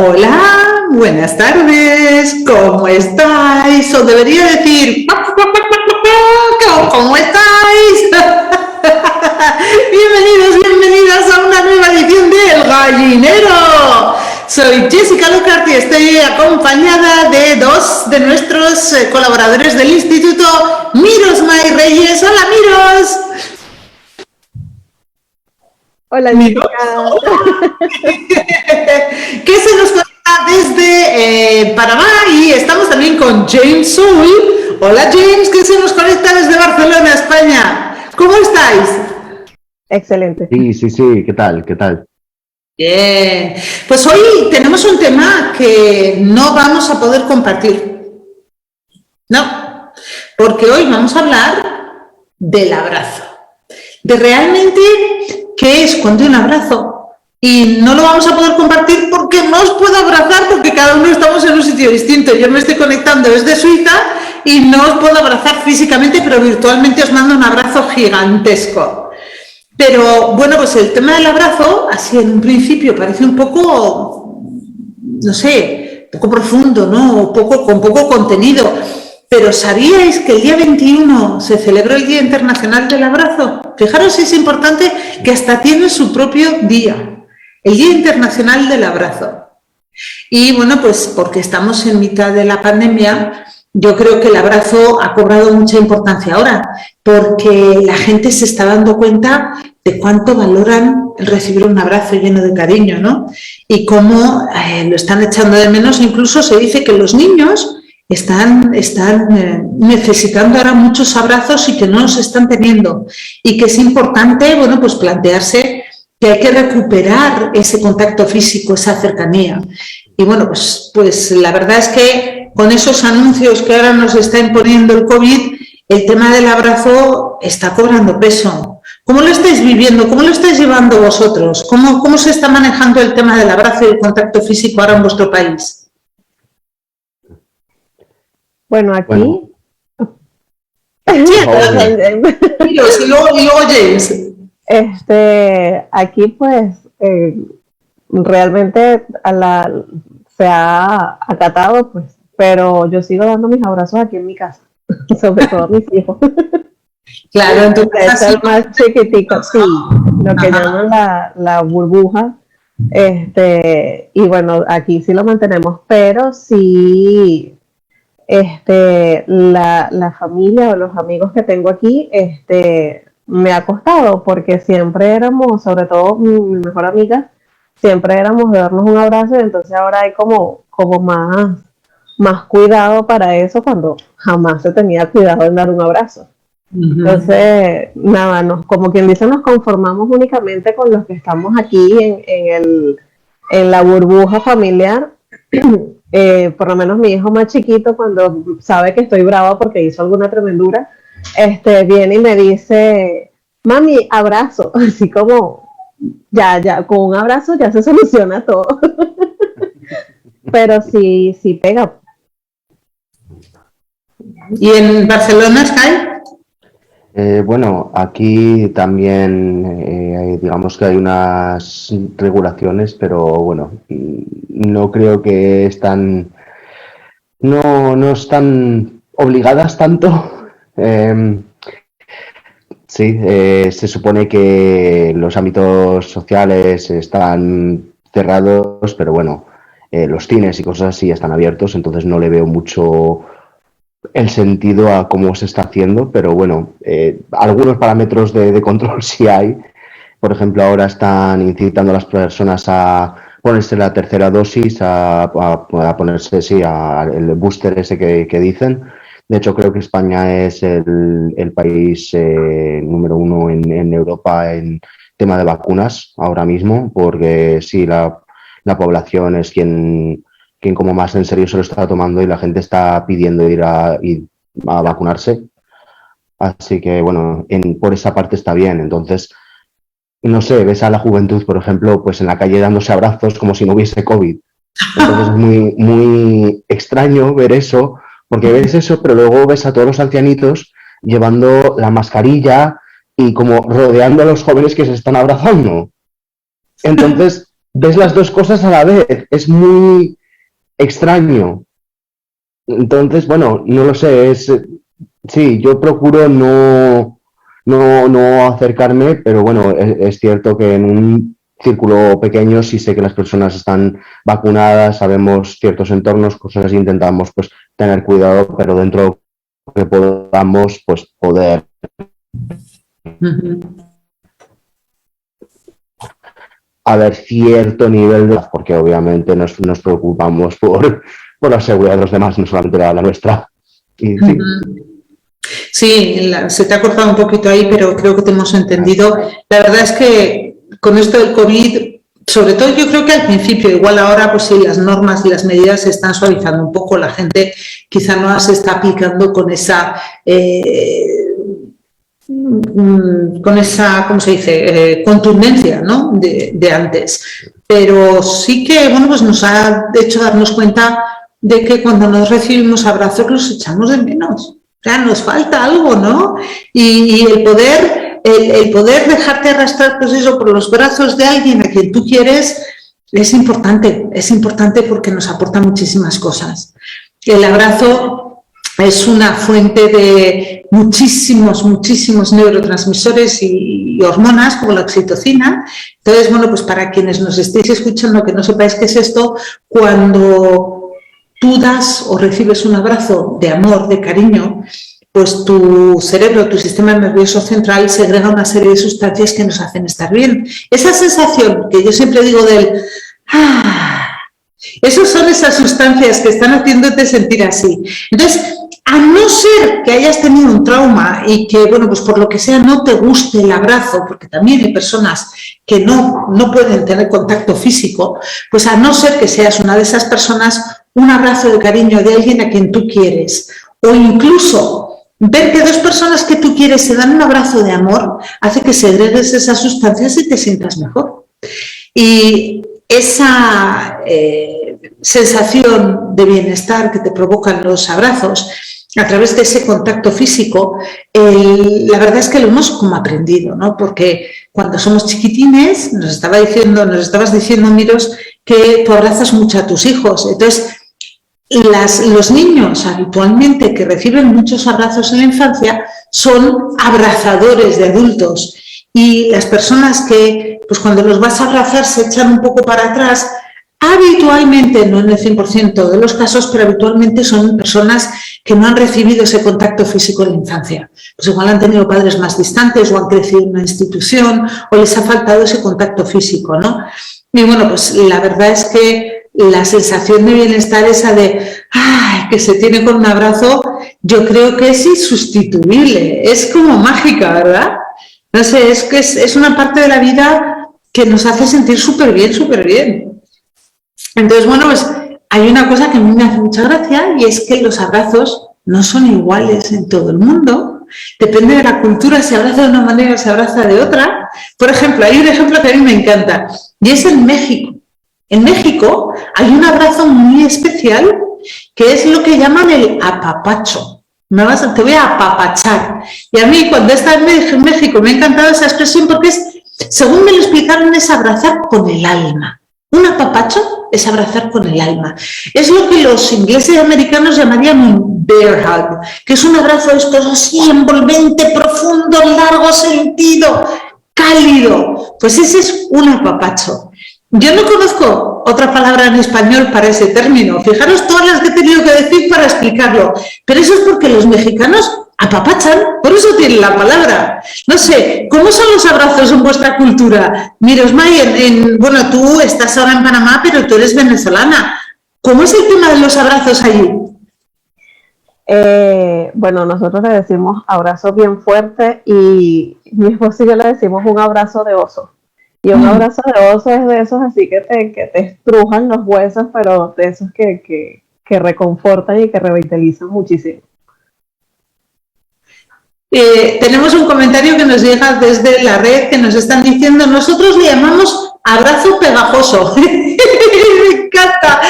Hola, buenas tardes, ¿cómo estáis? O debería decir, ¿cómo estáis? Bienvenidos, bienvenidas a una nueva edición de El Gallinero. Soy Jessica Lockhart y estoy acompañada de dos de nuestros colaboradores del instituto, Miros May Reyes. Hola, Miros. Hola, Jessica. Que se nos conecta desde Panamá y estamos también con James Soul. Hola, James, que se nos conecta desde Barcelona, España. ¿Cómo estáis? Excelente. Sí, ¿qué tal? Bien, pues hoy tenemos un tema que no vamos a poder compartir. No, porque hoy vamos a hablar del abrazo. De realmente qué es cuando hay un abrazo. Y no lo vamos a poder compartir porque no os puedo abrazar porque cada uno estamos en un sitio distinto. Yo me estoy conectando desde Suiza y no os puedo abrazar físicamente, pero virtualmente os mando un abrazo gigantesco. Pero bueno, pues el tema del abrazo, así en un principio parece un poco, no sé, poco profundo, ¿no? Con poco contenido. Pero ¿sabíais que el día 21 se celebró el Día Internacional del Abrazo? Fijaros si es importante que hasta tiene su propio día, el Día Internacional del Abrazo. Y bueno, pues porque estamos en mitad de la pandemia, yo creo que el abrazo ha cobrado mucha importancia ahora, porque la gente se está dando cuenta de cuánto valoran el recibir un abrazo lleno de cariño, ¿no? Y cómo lo están echando de menos. Incluso se dice que los niños están necesitando ahora muchos abrazos y que no los están teniendo. Y que es importante, bueno, pues plantearse que hay que recuperar ese contacto físico, esa cercanía. Y bueno, pues la verdad es que con esos anuncios que ahora nos está imponiendo el COVID, el tema del abrazo está cobrando peso. ¿Cómo lo estáis viviendo? ¿Cómo lo estáis llevando vosotros? ¿Cómo se está manejando el tema del abrazo y el contacto físico ahora en vuestro país? Bueno, aquí... y luego James. Aquí pues realmente se ha acatado, pues, pero yo sigo dando mis abrazos aquí en mi casa, sobre todo a mis hijos. Claro, en tu casa es el más chiquitico, sí, lo que llaman la burbuja. Y bueno, aquí sí lo mantenemos, pero sí, la familia o los amigos que tengo aquí, me ha costado porque siempre éramos, sobre todo mi mejor amiga, siempre éramos de darnos un abrazo y entonces ahora hay como más cuidado para eso cuando jamás se tenía cuidado en dar un abrazo. Entonces, nada, como quien dice, nos conformamos únicamente con los que estamos aquí en la burbuja familiar. Por lo menos mi hijo más chiquito, cuando sabe que estoy brava porque hizo alguna tremendura, viene y me dice, mami, abrazo, así como, ya, con un abrazo ya se soluciona todo. Pero sí pega. ¿Y en Barcelona, Sky? Bueno, aquí también digamos que hay unas regulaciones, pero bueno, no creo que no están obligadas tanto. Sí, se supone que los ámbitos sociales están cerrados, pero bueno, los cines y cosas así están abiertos, entonces no le veo mucho el sentido a cómo se está haciendo, pero bueno, algunos parámetros de control sí hay. Por ejemplo, ahora están incitando a las personas a ponerse la tercera dosis, a ponerse el booster ese que dicen. De hecho, creo que España es el país número 1 en Europa en tema de vacunas ahora mismo, porque sí, la población es quien como más en serio se lo está tomando y la gente está pidiendo ir a vacunarse. Así que, bueno, por esa parte está bien. Entonces, no sé, ves a la juventud, por ejemplo, pues en la calle dándose abrazos como si no hubiese COVID. Entonces es muy, muy extraño ver eso, porque ves eso, pero luego ves a todos los ancianitos llevando la mascarilla y como rodeando a los jóvenes que se están abrazando. Entonces, ves las dos cosas a la vez, es muy extraño. Entonces, bueno, no lo sé, sí, yo procuro no acercarme, pero bueno, es cierto que en un círculo pequeño sí sé que las personas están vacunadas, sabemos ciertos entornos, cosas así, intentamos pues tener cuidado, pero dentro de lo que podamos, pues poder haber cierto nivel de... porque obviamente nos preocupamos por la seguridad de los demás, no solamente la nuestra. Y, sí. Sí, se te ha cortado un poquito ahí, pero creo que te hemos entendido. La verdad es que con esto del COVID, sobre todo yo creo que al principio, igual ahora pues sí, las normas y las medidas se están suavizando un poco, la gente quizá no se está aplicando con esa, ¿cómo se dice?, contundencia, ¿no?, de antes. Pero sí que, bueno, pues nos ha hecho darnos cuenta de que cuando nos recibimos abrazos los echamos de menos. O sea, nos falta algo, ¿no? Y el poder dejarte arrastrar, pues eso, por los brazos de alguien a quien tú quieres, es importante porque nos aporta muchísimas cosas. El abrazo es una fuente de muchísimos neurotransmisores y hormonas, como la oxitocina. Entonces, bueno, pues para quienes nos estéis escuchando, que no sepáis qué es esto, cuando tú das o recibes un abrazo de amor, de cariño, pues tu cerebro, tu sistema nervioso central segrega una serie de sustancias que nos hacen estar bien. Esa sensación que yo siempre digo del esas son esas sustancias que están haciéndote sentir así. Entonces, a no ser que hayas tenido un trauma y que, bueno, pues por lo que sea no te guste el abrazo, porque también hay personas que no pueden tener contacto físico, pues a no ser que seas una de esas personas, un abrazo de cariño de alguien a quien tú quieres, o incluso ver que dos personas que tú quieres se dan un abrazo de amor, hace que segregues esas sustancias y te sientas mejor. Y esa sensación de bienestar que te provocan los abrazos a través de ese contacto físico, la verdad es que lo hemos como aprendido, ¿no? Porque cuando somos chiquitines, nos estabas diciendo, Miros, que tú abrazas mucho a tus hijos. Entonces, los niños habitualmente que reciben muchos abrazos en la infancia son abrazadores de adultos, y las personas que, pues cuando los vas a abrazar se echan un poco para atrás, habitualmente, no en el 100% de los casos, pero habitualmente son personas que no han recibido ese contacto físico en la infancia. Pues igual han tenido padres más distantes o han crecido en una institución o les ha faltado ese contacto físico, ¿no? Y bueno, pues la verdad es que la sensación de bienestar esa de que se tiene con un abrazo, yo creo que es insustituible, es como mágica, ¿verdad? No sé, es que es una parte de la vida que nos hace sentir súper bien. Entonces, bueno, pues hay una cosa que a mí me hace mucha gracia, y es que los abrazos no son iguales en todo el mundo. Depende de la cultura, se abraza de una manera o se abraza de otra. Por ejemplo, hay un ejemplo que a mí me encanta, y es en México. En México hay un abrazo muy especial que es lo que llaman el apapacho. Te voy a apapachar. Y a mí, cuando he estado en México, me ha encantado esa expresión porque según me lo explicaron, es abrazar con el alma. Un apapacho es abrazar con el alma. Es lo que los ingleses y americanos llamarían un bear hug, que es un abrazo de estos así, envolvente, profundo, largo, sentido, cálido. Pues ese es un apapacho. Yo no conozco otra palabra en español para ese término. Fijaros todas las que he tenido que decir para explicarlo. Pero eso es porque los mexicanos apapachan, por eso tienen la palabra. No sé, ¿cómo son los abrazos en vuestra cultura? Mirosmay, bueno, tú estás ahora en Panamá, pero tú eres venezolana. ¿Cómo es el tema de los abrazos allí? Bueno, nosotros le decimos abrazo bien fuerte, y mi esposo y yo le decimos un abrazo de oso. Y un abrazo de oso es de esos así que te estrujan los huesos, pero de esos que reconfortan y que revitalizan muchísimo. Tenemos un comentario que nos llega desde la red que nos están diciendo, nosotros le llamamos abrazo pegajoso. Me encanta.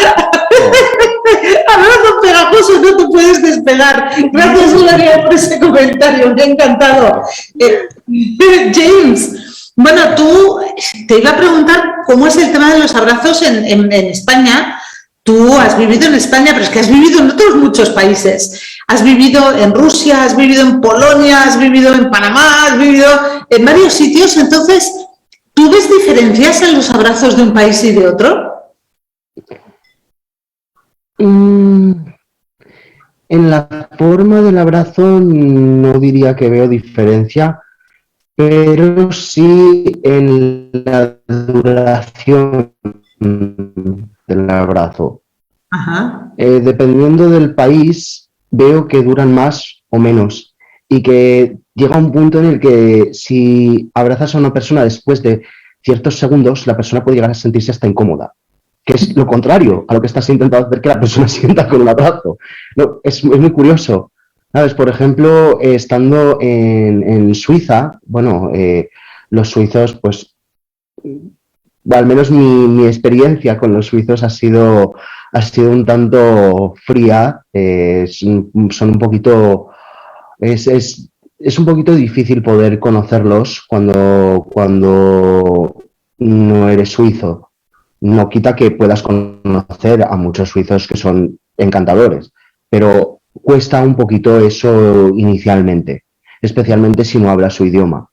Abrazo pegajoso, no te puedes despegar. Gracias, Gloria, por ese comentario, me ha encantado. James, bueno, tú te iba a preguntar cómo es el tema de los abrazos en España. Tú has vivido en España, pero es que has vivido en otros muchos países. Has vivido en Rusia, has vivido en Polonia, has vivido en Panamá, has vivido en varios sitios. Entonces, ¿tú ves diferencias en los abrazos de un país y de otro? En la forma del abrazo no diría que veo diferencia, pero sí en la duración del abrazo. Ajá. Dependiendo del país, veo que duran más o menos y que llega un punto en el que si abrazas a una persona después de ciertos segundos, la persona puede llegar a sentirse hasta incómoda, que es lo contrario a lo que estás intentando hacer que la persona sienta con un abrazo. No, es muy curioso. ¿Sabes? Por ejemplo, estando en Suiza, bueno, los suizos, pues, al menos mi experiencia con los suizos ha sido un tanto fría, son un poquito, es un poquito difícil poder conocerlos cuando no eres suizo. No quita que puedas conocer a muchos suizos que son encantadores, pero cuesta un poquito eso inicialmente, especialmente si no hablas su idioma.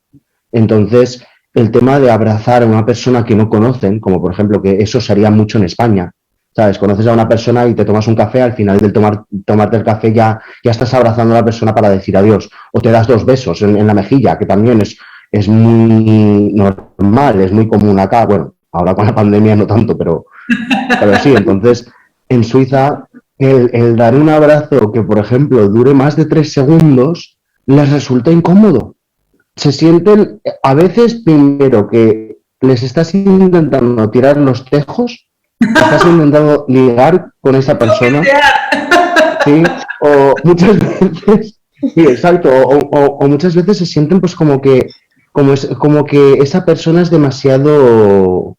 Entonces, el tema de abrazar a una persona que no conocen, como por ejemplo, que eso se haría mucho en España, ¿sabes? Conoces a una persona y te tomas un café, al final del tomarte el café ya estás abrazando a la persona para decir adiós, o te das 2 besos en la mejilla, que también es muy normal, es muy común acá, bueno, ahora con la pandemia no tanto, pero sí, entonces en Suiza el dar un abrazo que, por ejemplo, dure más de 3 segundos, les resulta incómodo. Se sienten, a veces, primero, que les estás intentando tirar los tejos, estás intentando ligar con esa persona, ¿sí? O muchas veces, sí, exacto, o muchas veces se sienten pues como que esa persona es demasiado,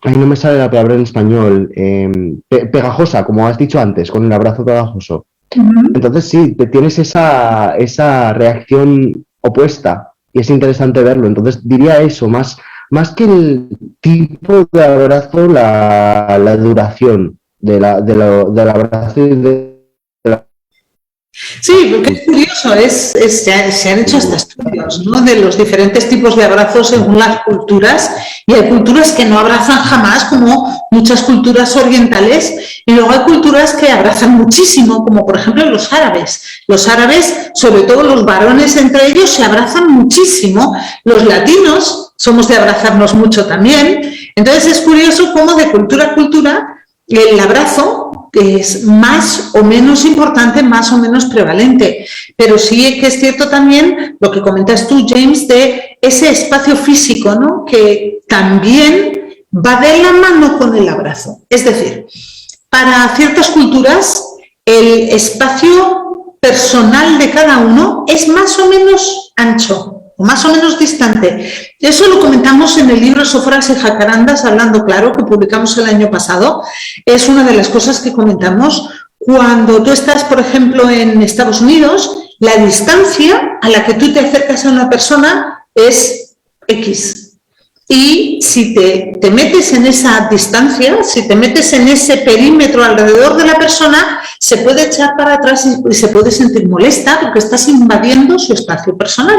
ay, no me sale la palabra en español, pegajosa, como has dicho antes, con el abrazo pegajoso. Entonces sí, tienes esa reacción opuesta y es interesante verlo. Entonces diría eso, más que el tipo de abrazo, la duración del abrazo y de la... Sí, porque es curioso, se han hecho hasta estudios, ¿no?, de los diferentes tipos de abrazos según las culturas, y hay culturas que no abrazan jamás, como muchas culturas orientales, y luego hay culturas que abrazan muchísimo, como por ejemplo los árabes. Los árabes, sobre todo los varones entre ellos, se abrazan muchísimo. Los latinos somos de abrazarnos mucho también. Entonces es curioso cómo de cultura a cultura el abrazo es más o menos importante, más o menos prevalente. Pero sí que es cierto también lo que comentas tú, James, de ese espacio físico, ¿no?, que también va de la mano con el abrazo. Es decir, para ciertas culturas el espacio personal de cada uno es más o menos ancho o más o menos distante. Eso lo comentamos en el libro Sofras y Jacarandas, Hablando Claro, que publicamos el año pasado. Es una de las cosas que comentamos. Cuando tú estás, por ejemplo, en Estados Unidos, la distancia a la que tú te acercas a una persona es X. Y si te metes en esa distancia, si te metes en ese perímetro alrededor de la persona, se puede echar para atrás y se puede sentir molesta porque estás invadiendo su espacio personal.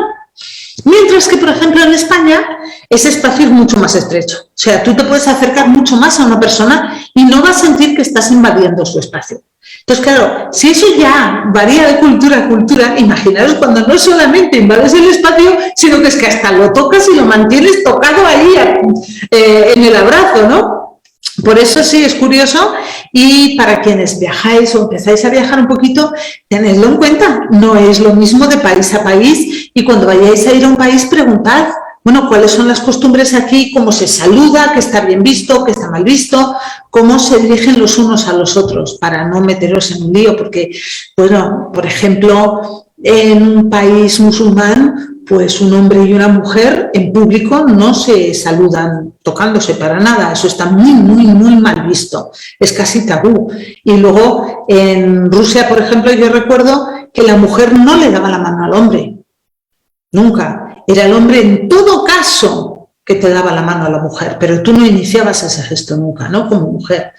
Mientras que, por ejemplo, en España, ese espacio es mucho más estrecho. O sea, tú te puedes acercar mucho más a una persona y no vas a sentir que estás invadiendo su espacio. Entonces, claro, si eso ya varía de cultura a cultura, imaginaros cuando no solamente invades el espacio, sino que es que hasta lo tocas y lo mantienes tocado ahí en el abrazo, ¿no? Por eso sí es curioso, y para quienes viajáis o empezáis a viajar un poquito, tenedlo en cuenta, no es lo mismo de país a país, y cuando vayáis a ir a un país preguntad, bueno, cuáles son las costumbres aquí, cómo se saluda, qué está bien visto, qué está mal visto, cómo se dirigen los unos a los otros, para no meteros en un lío, porque, bueno, por ejemplo, en un país musulmán, pues un hombre y una mujer en público no se saludan tocándose para nada, eso está muy, muy, muy mal visto, es casi tabú. Y luego en Rusia, por ejemplo, yo recuerdo que la mujer no le daba la mano al hombre, nunca. Era el hombre en todo caso que te daba la mano a la mujer, pero tú no iniciabas ese gesto nunca, ¿no? Como mujer.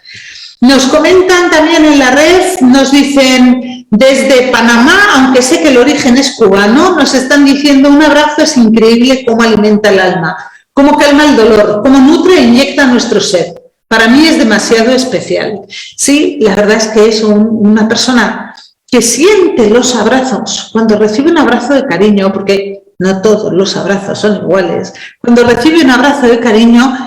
Nos comentan también en la red, nos dicen desde Panamá, aunque sé que el origen es cubano, nos están diciendo un abrazo es increíble cómo alimenta el alma, cómo calma el dolor, cómo nutre e inyecta nuestro ser. Para mí es demasiado especial. Sí, la verdad es que es una persona que siente los abrazos, cuando recibe un abrazo de cariño, porque no todos los abrazos son iguales, cuando recibe un abrazo de cariño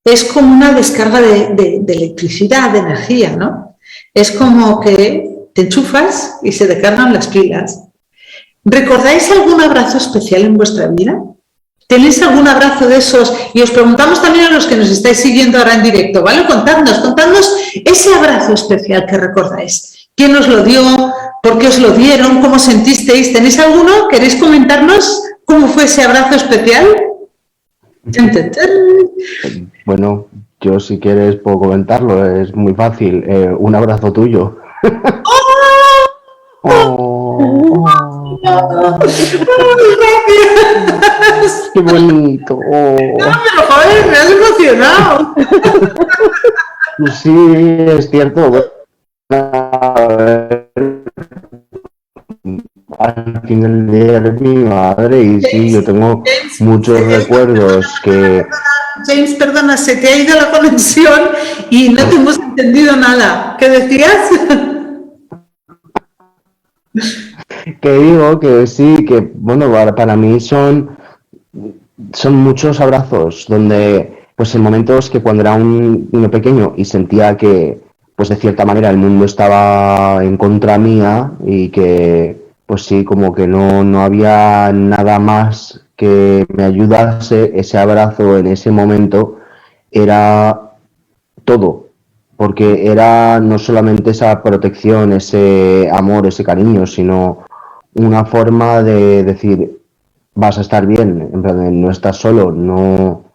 es como una descarga de electricidad, de energía, ¿no? Es como que te enchufas y se te cargan las pilas. ¿Recordáis algún abrazo especial en vuestra vida? ¿Tenéis algún abrazo de esos? Y os preguntamos también a los que nos estáis siguiendo ahora en directo, ¿vale? Contadnos ese abrazo especial que recordáis. ¿Quién os lo dio? ¿Por qué os lo dieron? ¿Cómo sentisteis? ¿Tenéis alguno? ¿Queréis comentarnos cómo fue ese abrazo especial? Bueno, yo si quieres puedo comentarlo, es muy fácil. Un abrazo tuyo. Gracias. ¡Qué bonito! No, pero joder, me has emocionado. Sí, es cierto. Al final del día eres mi madre y sí, yo tengo muchos recuerdos que... James, perdona, se te ha ido la conexión y no te hemos entendido nada. ¿Qué decías? Que digo que sí, que bueno, para mí son muchos abrazos donde, pues en momentos que cuando era un niño pequeño y sentía que, pues de cierta manera el mundo estaba en contra mía y que, pues sí, como que no había nada más que me ayudase, ese abrazo en ese momento era todo. Porque era no solamente esa protección, ese amor, ese cariño, sino una forma de decir, vas a estar bien, en plan, no estás solo, no,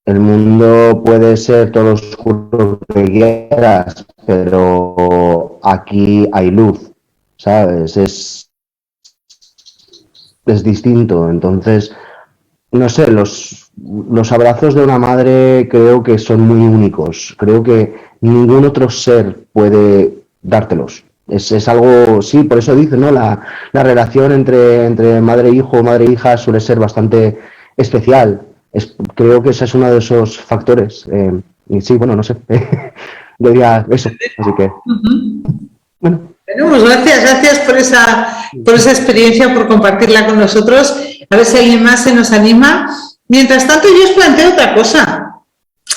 el mundo puede ser todo lo oscuro que quieras, pero aquí hay luz, ¿sabes? Es distinto, entonces, no sé, los abrazos de una madre creo que son muy únicos, creo que ningún otro ser puede dártelos. Es algo, sí, por eso dice, ¿no? La relación entre madre e hijo, madre e hija suele ser bastante especial. Creo que ese es uno de esos factores. Y sí, bueno, no sé. Yo diría eso, así que... Bueno. Bueno, pues gracias por esa experiencia, por compartirla con nosotros. A ver si alguien más se nos anima. Mientras tanto, yo os planteo otra cosa.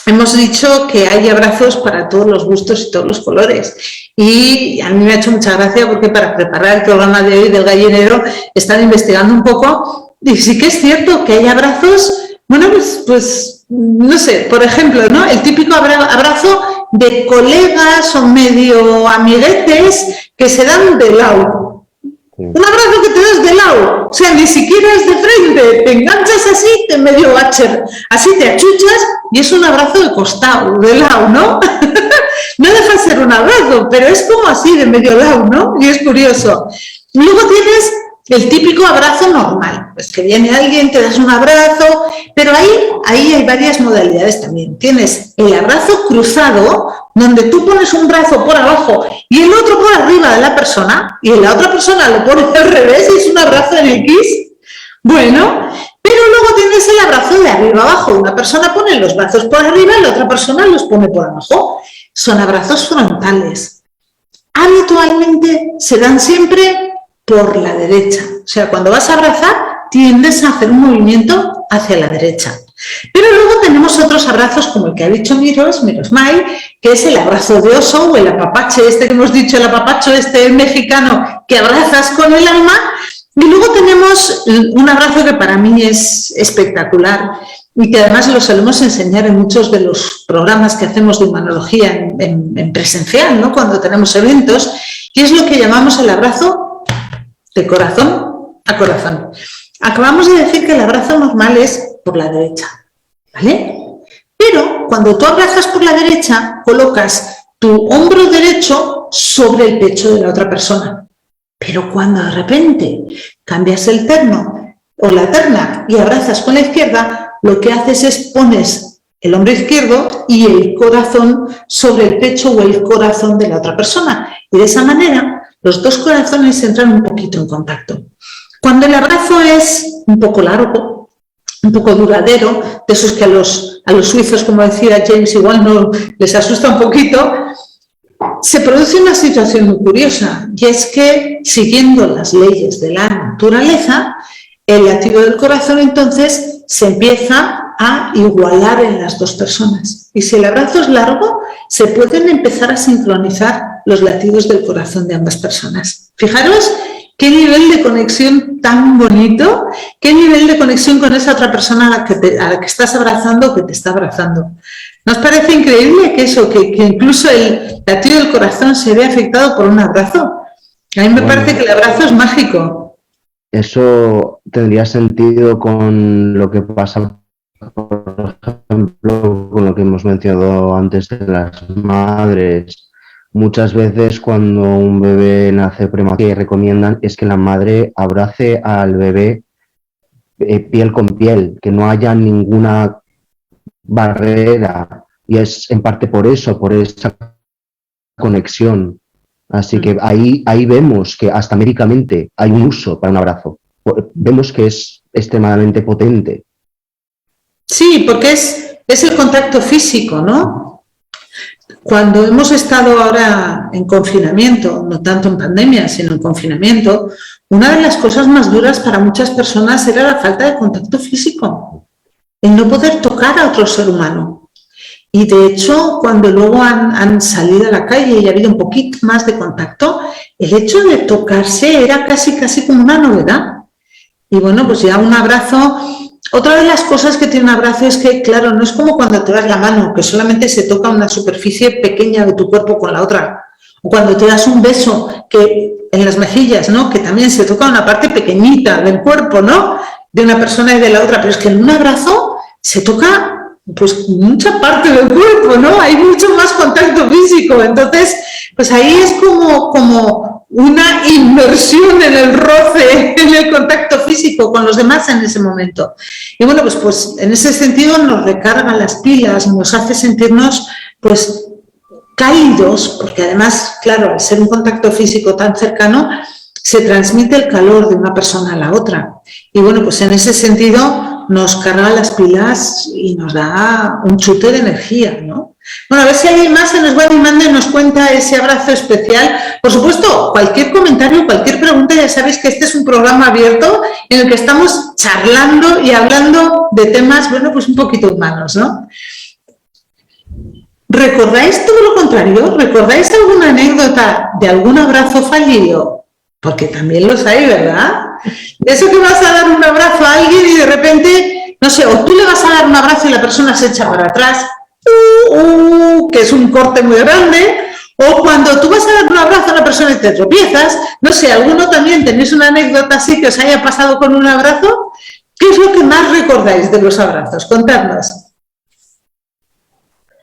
Hemos dicho que hay abrazos para todos los gustos y todos los colores. Y a mí me ha hecho mucha gracia porque para preparar el programa de hoy del Gallinero están investigando un poco y sí que es cierto que hay abrazos, bueno, pues no sé, por ejemplo, ¿no? El típico abrazo de colegas o medio amiguetes que se dan de lado. Un abrazo que te das de lado, o sea, ni siquiera es de frente, te enganchas así, te medio bacher, así te achuchas y es un abrazo de costado, de lado, ¿no? No deja de ser un abrazo, pero es como así, de medio lado, ¿no? Y es curioso. Luego tienes el típico abrazo normal, pues que viene alguien, te das un abrazo, pero ahí hay varias modalidades también. Tienes el abrazo cruzado, donde tú pones un brazo por abajo y el otro por arriba de la persona, y la otra persona lo pone al revés y es un abrazo en X. Bueno, pero luego tienes el abrazo de arriba abajo. Una persona pone los brazos por arriba y la otra persona los pone por abajo. Son abrazos frontales. Habitualmente se dan siempre por la derecha. O sea, cuando vas a abrazar, tiendes a hacer un movimiento hacia la derecha. Pero luego tenemos otros abrazos como el que ha dicho Mirosmay, que es el abrazo de oso o el apapache este que hemos dicho, el apapacho este mexicano que abrazas con el alma. Y luego tenemos un abrazo que para mí es espectacular y que además lo solemos enseñar en muchos de los programas que hacemos de humanología en presencial, ¿no? Cuando tenemos eventos, y es lo que llamamos el abrazo de corazón a corazón. Acabamos de decir que el abrazo normal es por la derecha, ¿vale? Pero cuando tú abrazas por la derecha, colocas tu hombro derecho sobre el pecho de la otra persona. Pero cuando de repente cambias el terno o la terna y abrazas con la izquierda, lo que haces es pones el hombro izquierdo y el corazón sobre el pecho o el corazón de la otra persona. Y de esa manera los dos corazones entran un poquito en contacto. Cuando el abrazo es un poco largo, un poco duradero, de esos que a los suizos, como decía James, igual no les asusta un poquito, se produce una situación muy curiosa, y es que, siguiendo las leyes de la naturaleza, el latido del corazón entonces se empieza a igualar en las dos personas. Y si el abrazo es largo, se pueden empezar a sincronizar los latidos del corazón de ambas personas. Fijaros qué nivel de conexión tan bonito, qué nivel de conexión con esa otra persona a la que estás abrazando o que te está abrazando. ¿Nos parece increíble que eso, que incluso el latido del corazón se ve afectado por un abrazo? A mí me parece que el abrazo es mágico. Eso tendría sentido con lo que pasa, por ejemplo, con lo que hemos mencionado antes de las madres. Muchas veces cuando un bebé nace prematuro, lo que recomiendan es que la madre abrace al bebé piel con piel, que no haya ninguna barrera, y es en parte por eso, por esa conexión. Así que ahí vemos que hasta médicamente hay un uso para un abrazo. Vemos que es extremadamente potente. Sí, porque es el contacto físico, ¿no? Cuando hemos estado ahora en confinamiento, no tanto en pandemia, sino en confinamiento, una de las cosas más duras para muchas personas era la falta de contacto físico, el no poder tocar a otro ser humano. Y de hecho, cuando luego han salido a la calle y ha habido un poquito más de contacto, el hecho de tocarse era casi como una novedad. Y bueno, pues ya un abrazo. Otra de las cosas que tiene un abrazo es que, claro, no es como cuando te das la mano, que solamente se toca una superficie pequeña de tu cuerpo con la otra. O cuando te das un beso que en las mejillas, ¿no? Que también se toca una parte pequeñita del cuerpo, ¿no? De una persona y de la otra. Pero es que en un abrazo se toca, pues, mucha parte del cuerpo, ¿no? Hay mucho más contacto físico. Entonces, pues ahí es como una inmersión en el roce, en el contacto físico con los demás en ese momento. Y bueno, pues en ese sentido nos recarga las pilas, nos hace sentirnos pues cálidos, porque además, claro, al ser un contacto físico tan cercano, se transmite el calor de una persona a la otra. Y bueno, pues en ese sentido nos carga las pilas y nos da un chute de energía, ¿no? Bueno, a ver si alguien más se nos va animando y nos cuenta ese abrazo especial. Por supuesto, cualquier comentario, cualquier pregunta, ya sabéis que este es un programa abierto en el que estamos charlando y hablando de temas, bueno, pues un poquito humanos, ¿no? ¿Recordáis todo lo contrario? ¿Recordáis alguna anécdota de algún abrazo fallido? Porque también los hay, ¿verdad? De eso que vas a dar un abrazo a alguien y de repente, no sé, o tú le vas a dar un abrazo y la persona se echa para atrás, que es un corte muy grande, o cuando tú vas a dar un abrazo a una persona y te tropiezas, no sé, ¿alguno también tenéis una anécdota así que os haya pasado con un abrazo? ¿Qué es lo que más recordáis de los abrazos? Contadnos.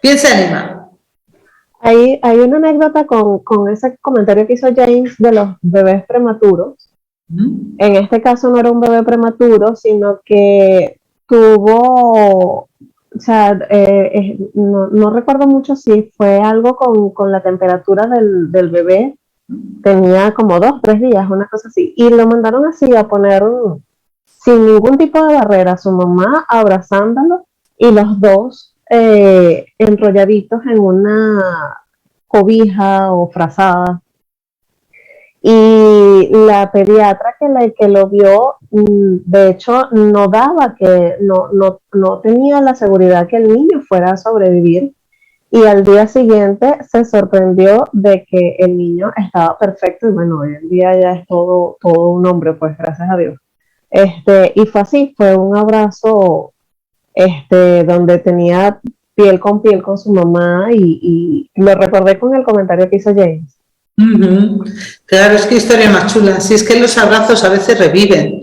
¿Quién se anima? Hay una anécdota con ese comentario que hizo James de los bebés prematuros. En este caso no era un bebé prematuro, sino que tuvo, o sea, no recuerdo mucho si fue algo con la temperatura del bebé. Tenía como 2, 3 días, una cosa así, y lo mandaron así a poner sin ningún tipo de barrera, su mamá abrazándolo y los dos enrolladitos en una cobija o frazada. Y la pediatra que lo vio, de hecho, no tenía la seguridad que el niño fuera a sobrevivir, y al día siguiente se sorprendió de que el niño estaba perfecto, y bueno, hoy en día ya es todo un hombre, pues gracias a Dios. Y fue así, fue un abrazo donde tenía piel con su mamá, y lo recordé con el comentario que hizo James. Claro, es que historia más chula. Si es que los abrazos a veces reviven.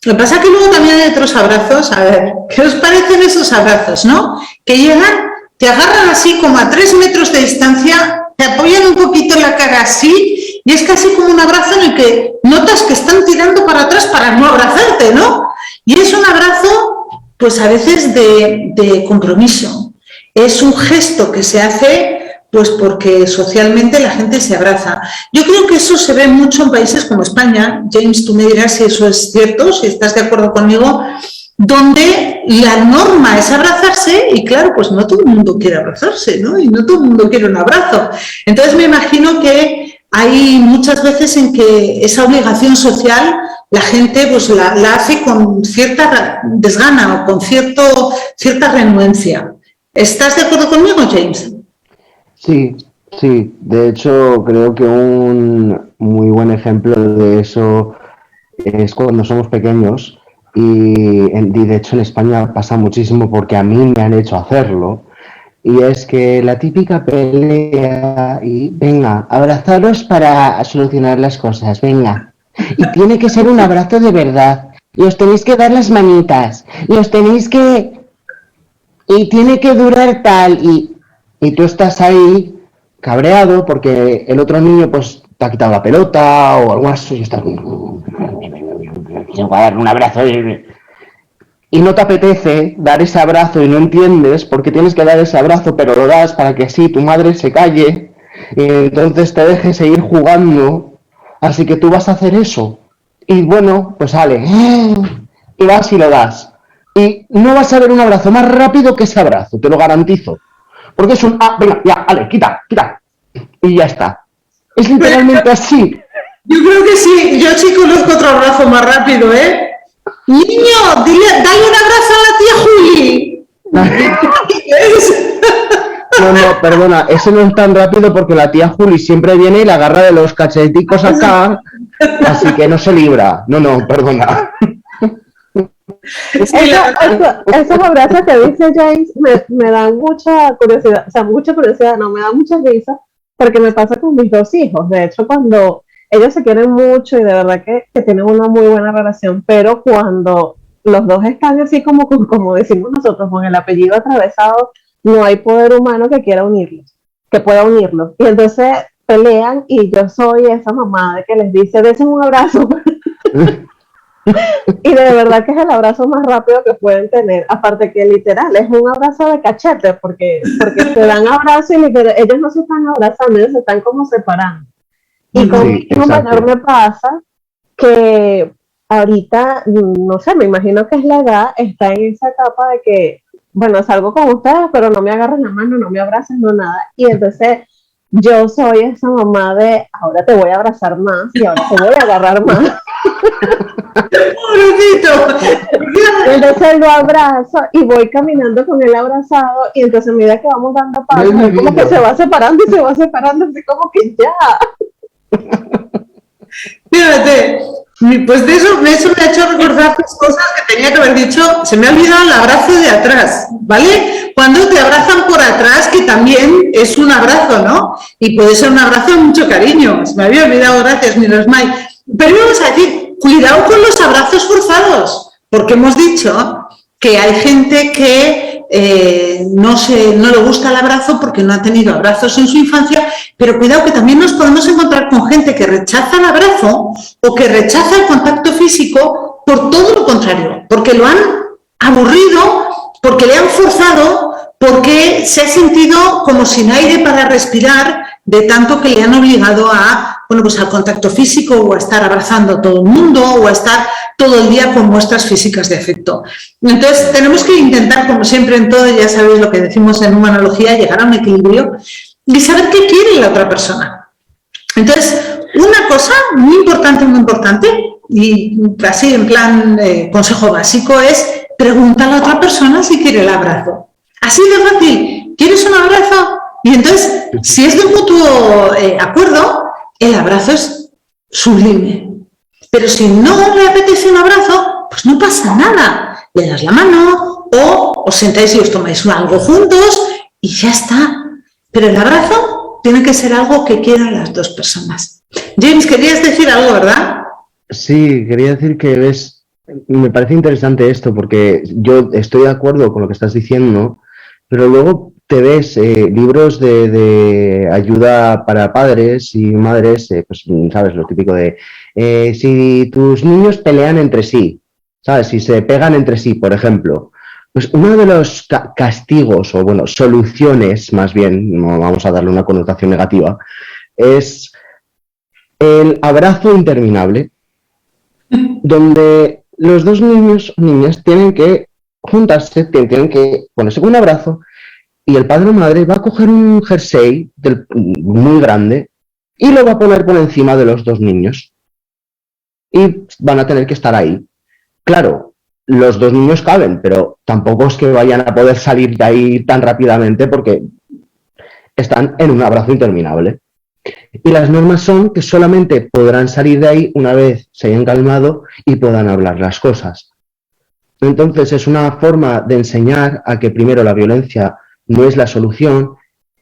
Lo que pasa es que luego también hay otros abrazos. A ver, ¿qué os parecen esos abrazos, no? Que llegan, te agarran así como a 3 metros de distancia, te apoyan un poquito la cara así, y es casi como un abrazo en el que notas que están tirando para atrás para no abrazarte, ¿no? Y es un abrazo pues a veces de compromiso. Es un gesto que se hace pues porque socialmente la gente se abraza. Yo creo que eso se ve mucho en países como España. James, tú me dirás si eso es cierto, si estás de acuerdo conmigo, donde la norma es abrazarse y claro, pues no todo el mundo quiere abrazarse, ¿no? Y no todo el mundo quiere un abrazo. Entonces me imagino que hay muchas veces en que esa obligación social la gente pues la hace con cierta desgana o con cierta renuencia. ¿Estás de acuerdo conmigo, James? Sí, sí. De hecho, creo que un muy buen ejemplo de eso es cuando somos pequeños y de hecho en España pasa muchísimo porque a mí me han hecho hacerlo. Y es que la típica pelea y venga, abrazaros para solucionar las cosas, venga. Y tiene que ser un abrazo de verdad. Y os tenéis que dar las manitas. Y os tenéis que... Y tiene que durar tal. Y tú estás ahí cabreado porque el otro niño pues te ha quitado la pelota o algo así y estás... Quiero dar un abrazo y no te apetece dar ese abrazo y no entiendes por qué tienes que dar ese abrazo, pero lo das para que así tu madre se calle y entonces te deje seguir jugando, así que tú vas a hacer eso. Y bueno, pues sale, y vas y lo das. Y no vas a ver un abrazo más rápido que ese abrazo, te lo garantizo. Porque es un, venga, ya, vale, quita. Y ya está. Es literalmente así. Yo creo que sí, yo sí conozco otro abrazo más rápido, ¿eh? Niño, dale un abrazo a la tía Juli. No, perdona, ese no es tan rápido porque la tía Juli siempre viene y la agarra de los cacheticos acá, así que no se libra. No, perdona. Esos abrazos que dice James me dan mucha curiosidad, o sea, mucha curiosidad, no, me da mucha risa, porque me pasa con mis dos hijos. De hecho, cuando ellos se quieren mucho y de verdad que tienen una muy buena relación, pero cuando los dos están así como decimos nosotros, con el apellido atravesado, no hay poder humano que quiera unirlos, que pueda unirlos. Y entonces pelean y yo soy esa mamá de que les dice, desen un abrazo. Y de verdad que es el abrazo más rápido que pueden tener, aparte que literal, es un abrazo de cachete, porque te dan abrazo y literal, ellos no se están abrazando, ellos se están como separando. Y con mi hijo mayor me pasa que ahorita, no sé, me imagino que es la edad, está en esa etapa de que, bueno, salgo con ustedes, pero no me agarren la mano, no me abracen, no nada. Y entonces yo soy esa mamá de, ahora te voy a abrazar más y ahora te voy a agarrar más. ¡Pobrecito! Entonces lo abrazo y voy caminando con él abrazado y entonces a medida que vamos dando pasos, es como que se va separando y se va separando, así como que ya. Fíjate, pues de eso me ha hecho recordar cosas que tenía que haber dicho. Se me ha olvidado el abrazo de atrás, ¿vale? Cuando te abrazan por atrás, que también es un abrazo, ¿no? Y puede ser un abrazo de mucho cariño. Se me había olvidado, gracias, Mirosmay. Pero vamos a decir, cuidado con los abrazos forzados, porque hemos dicho que hay gente que no le gusta el abrazo porque no ha tenido abrazos en su infancia, pero cuidado que también nos podemos encontrar con gente que rechaza el abrazo o que rechaza el contacto físico por todo lo contrario, porque lo han aburrido, porque le han forzado, porque se ha sentido como sin aire para respirar de tanto que le han obligado pues al contacto físico o a estar abrazando a todo el mundo o a estar todo el día con muestras físicas de afecto. Entonces, tenemos que intentar, como siempre en todo, ya sabéis lo que decimos en humanología, llegar a un equilibrio y saber qué quiere la otra persona. Entonces, una cosa muy importante, y así en plan consejo básico, es preguntar a la otra persona si quiere el abrazo. Así de fácil. ¿Quieres un abrazo? Y entonces, si es de mutuo acuerdo, el abrazo es sublime. Pero si no le apetece un abrazo, pues no pasa nada. Le das la mano o os sentáis y os tomáis algo juntos y ya está. Pero el abrazo tiene que ser algo que quieran las dos personas. James, querías decir algo, ¿verdad? Sí, quería decir que me parece interesante esto porque yo estoy de acuerdo con lo que estás diciendo, pero luego te ves libros de ayuda para padres y madres, pues sabes, lo típico de si tus niños pelean entre sí, ¿sabes? Si se pegan entre sí, por ejemplo, Pues uno de los castigos, o bueno, soluciones más bien, no vamos a darle una connotación negativa, es el abrazo interminable, donde los dos niños o niñas tienen que juntarse, tienen que ponerse un abrazo, y el padre o madre va a coger un jersey muy grande y lo va a poner por encima de los dos niños. Y van a tener que estar ahí. Claro, los dos niños caben, pero tampoco es que vayan a poder salir de ahí tan rápidamente porque están en un abrazo interminable. Y las normas son que solamente podrán salir de ahí una vez se hayan calmado y puedan hablar las cosas. Entonces es una forma de enseñar a que primero la violencia no es la solución,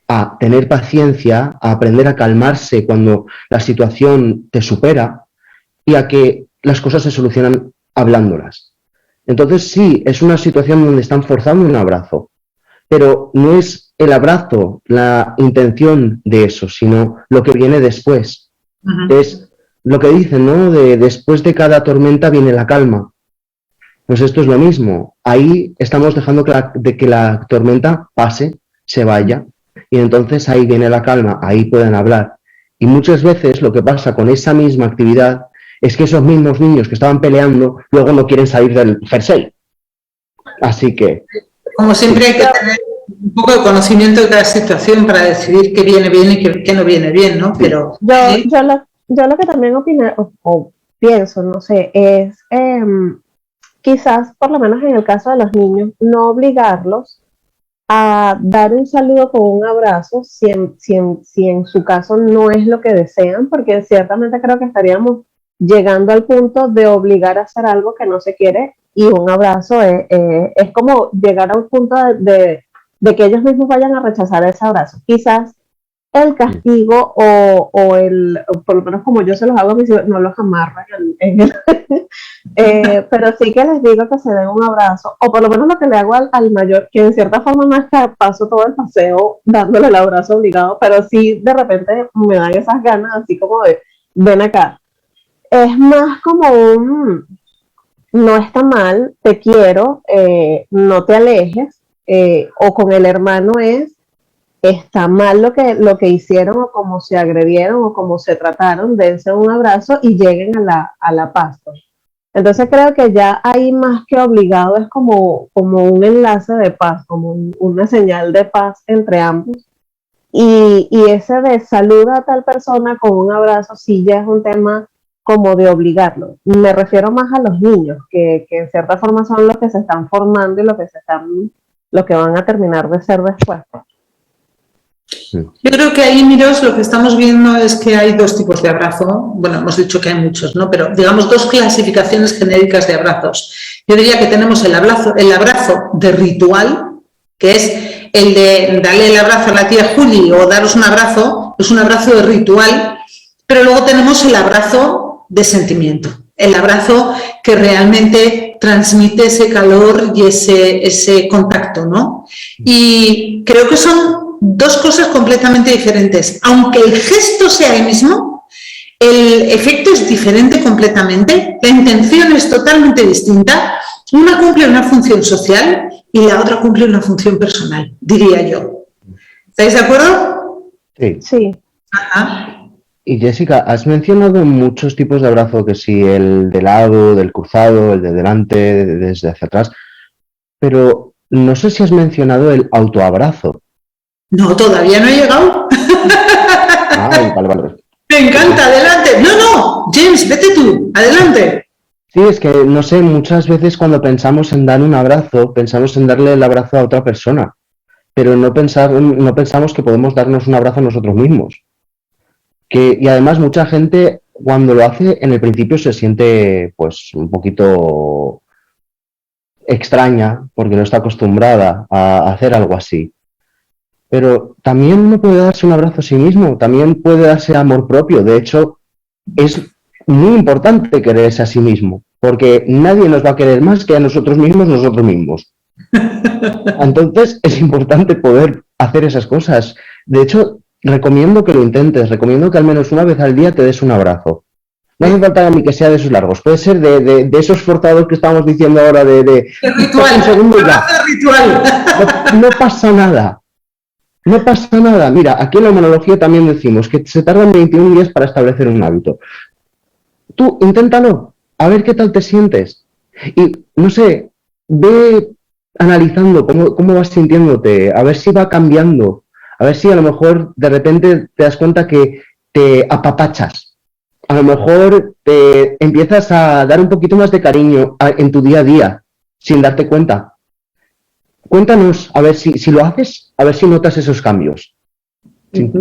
a tener paciencia, a aprender a calmarse cuando la situación te supera y a que las cosas se solucionan hablándolas. Entonces sí, es una situación donde están forzando un abrazo, pero no es el abrazo la intención de eso, sino lo que viene después. Es lo que dicen, ¿no? Después de cada tormenta viene la calma. Pues esto es lo mismo. Ahí estamos dejando que la tormenta pase, se vaya, y entonces ahí viene la calma, ahí pueden hablar. Y muchas veces lo que pasa con esa misma actividad es que esos mismos niños que estaban peleando luego no quieren salir del jersey. Así que... Como siempre hay que tener un poco de conocimiento de cada situación para decidir qué viene bien y qué no viene bien, ¿no? Pero yo lo que también opino o pienso, no sé, es quizás, por lo menos en el caso de los niños, no obligarlos a dar un saludo con un abrazo si en su caso no es lo que desean, porque ciertamente creo que estaríamos llegando al punto de obligar a hacer algo que no se quiere, y un abrazo es como llegar a un punto de que ellos mismos vayan a rechazar ese abrazo. Quizás el castigo o por lo menos como yo se los hago a mis hijos, no los amarro pero sí que les digo que se den un abrazo, o por lo menos lo que le hago al mayor, que en cierta forma no es que paso todo el paseo dándole el abrazo obligado, pero sí de repente me dan esas ganas así como de, ven acá. Es más como no está mal, te quiero, no te alejes, o con el hermano está mal lo que hicieron o cómo se agredieron o cómo se trataron, dense un abrazo y lleguen a la paz. Entonces creo que ya ahí más que obligado es como un enlace de paz, como una señal de paz entre ambos. Y ese de saluda a tal persona con un abrazo sí ya es un tema como de obligarlo. Me refiero más a los niños, que en cierta forma son los que se están formando y los que van a terminar de ser después. Yo creo que ahí, Miros, lo que estamos viendo es que hay dos tipos de abrazo. Bueno, hemos dicho que hay muchos, ¿no? Pero digamos dos clasificaciones genéricas de abrazos. Yo diría que tenemos el abrazo de ritual, que es el de darle el abrazo a la tía Juli o daros un abrazo, es un abrazo de ritual, pero luego tenemos el abrazo de sentimiento, el abrazo que realmente transmite ese calor y ese contacto, ¿no? Y creo que son dos cosas completamente diferentes. Aunque el gesto sea el mismo, el efecto es diferente completamente, la intención es totalmente distinta. Una cumple una función social y la otra cumple una función personal, diría yo. ¿Estáis de acuerdo? Sí. Ajá. Y Jessica, has mencionado muchos tipos de abrazo, que sí, el de lado, del cruzado, el de delante, desde hacia atrás, pero no sé si has mencionado el autoabrazo. No, todavía no he llegado. Vale. Me encanta, adelante. No, James, vete tú, adelante. Sí, es que, no sé, muchas veces cuando pensamos en dar un abrazo, pensamos en darle el abrazo a otra persona, pero no pensamos que podemos darnos un abrazo a nosotros mismos. Y además mucha gente cuando lo hace en el principio se siente pues un poquito extraña porque no está acostumbrada a hacer algo así. Pero también uno puede darse un abrazo a sí mismo, también puede darse amor propio. De hecho, es muy importante quererse a sí mismo, porque nadie nos va a querer más que a nosotros mismos. Entonces, es importante poder hacer esas cosas. De hecho, recomiendo que lo intentes, recomiendo que al menos una vez al día te des un abrazo. No hace falta ni que sea de esos largos, puede ser de esos forzados que estábamos diciendo ahora de ritual, un segundo ya. Ritual. No pasa nada. No pasa nada. Mira, aquí en la humanología también decimos que se tardan 21 días para establecer un hábito. Tú inténtalo, a ver qué tal te sientes. Y, no sé, ve analizando cómo vas sintiéndote, a ver si va cambiando, a ver si a lo mejor de repente te das cuenta que te apapachas. A lo mejor te empiezas a dar un poquito más de cariño en tu día a día, sin darte cuenta. Cuéntanos, a ver si lo haces, a ver si notas esos cambios. Sí.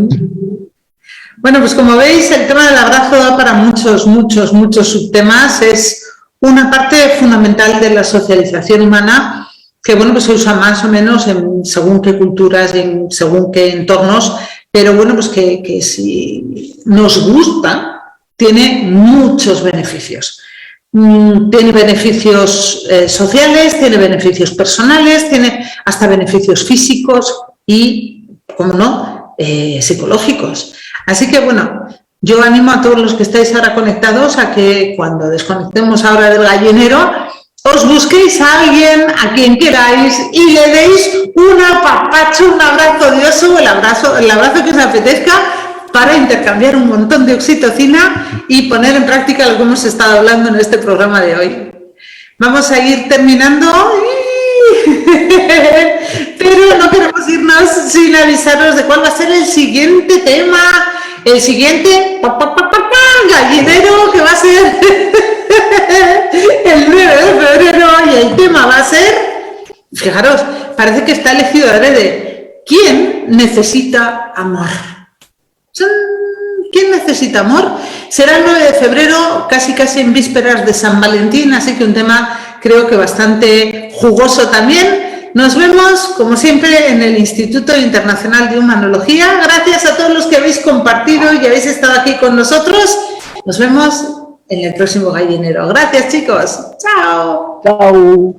Bueno, pues como veis, el tema del abrazo da para muchos subtemas. Es una parte fundamental de la socialización humana que, bueno, pues se usa más o menos en según qué culturas y en según qué entornos, pero bueno, pues que si nos gusta, tiene muchos beneficios. Tiene beneficios sociales, tiene beneficios personales, tiene hasta beneficios físicos y, como no, psicológicos. Así que, bueno, yo animo a todos los que estáis ahora conectados a que cuando desconectemos ahora del gallinero, os busquéis a alguien, a quien queráis, y le deis un apapacho, un abrazo de oso, el abrazo que os apetezca, para intercambiar un montón de oxitocina y poner en práctica lo que hemos estado hablando en este programa de hoy. Vamos a ir terminando, pero no queremos irnos sin avisaros de cuál va a ser el siguiente tema, el siguiente gallinero, que va a ser el 9 de febrero, y el tema va a ser, fijaros, parece que está elegido adrede, ¿quién necesita amor? ¿Quién necesita amor? Será el 9 de febrero, casi en vísperas de San Valentín, así que un tema creo que bastante jugoso también. Nos vemos, como siempre, en el Instituto Internacional de Humanología. Gracias a todos los que habéis compartido y habéis estado aquí con nosotros. Nos vemos en el próximo gallinero. Gracias, chicos. Chao. Chao.